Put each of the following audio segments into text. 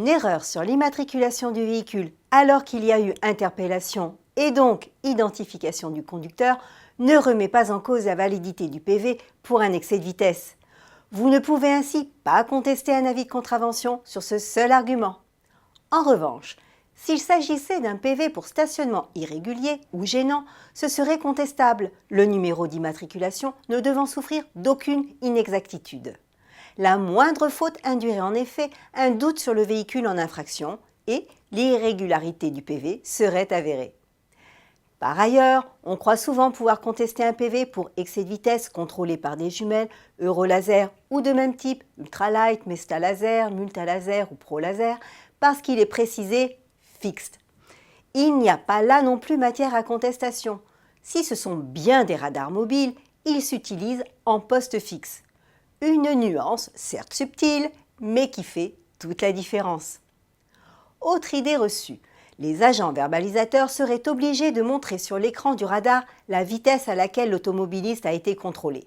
Une erreur sur l'immatriculation du véhicule alors qu'il y a eu interpellation et donc identification du conducteur ne remet pas en cause la validité du PV pour un excès de vitesse. Vous ne pouvez ainsi pas contester un avis de contravention sur ce seul argument. En revanche, s'il s'agissait d'un PV pour stationnement irrégulier ou gênant, ce serait contestable, le numéro d'immatriculation ne devant souffrir d'aucune inexactitude. La moindre faute induirait en effet un doute sur le véhicule en infraction et l'irrégularité du PV serait avérée. Par ailleurs, on croit souvent pouvoir contester un PV pour excès de vitesse contrôlé par des jumelles Eurolaser ou de même type Ultralight, Mestalaser, Multalaser ou Prolaser parce qu'il est précisé fixe. Il n'y a pas là non plus matière à contestation. Si ce sont bien des radars mobiles, ils s'utilisent en poste fixe. Une nuance certes subtile, mais qui fait toute la différence. Autre idée reçue. Les agents verbalisateurs seraient obligés de montrer sur l'écran du radar la vitesse à laquelle l'automobiliste a été contrôlé.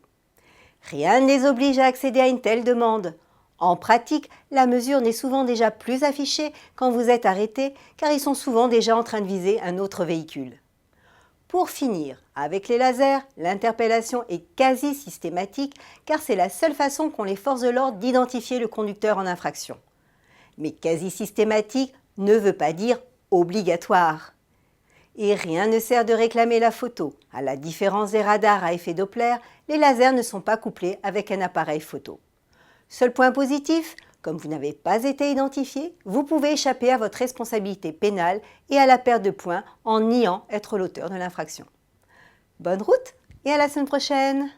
Rien ne les oblige à accéder à une telle demande. En pratique, la mesure n'est souvent déjà plus affichée quand vous êtes arrêté car ils sont souvent déjà en train de viser un autre véhicule. Pour finir, avec les lasers, l'interpellation est quasi systématique car c'est la seule façon qu'ont les forces de l'ordre d'identifier le conducteur en infraction. Mais quasi systématique ne veut pas dire obligatoire. Et rien ne sert de réclamer la photo. À la différence des radars à effet Doppler, les lasers ne sont pas couplés avec un appareil photo. Seul point positif, comme vous n'avez pas été identifié, vous pouvez échapper à votre responsabilité pénale et à la perte de points en niant être l'auteur de l'infraction. Bonne route et à la semaine prochaine!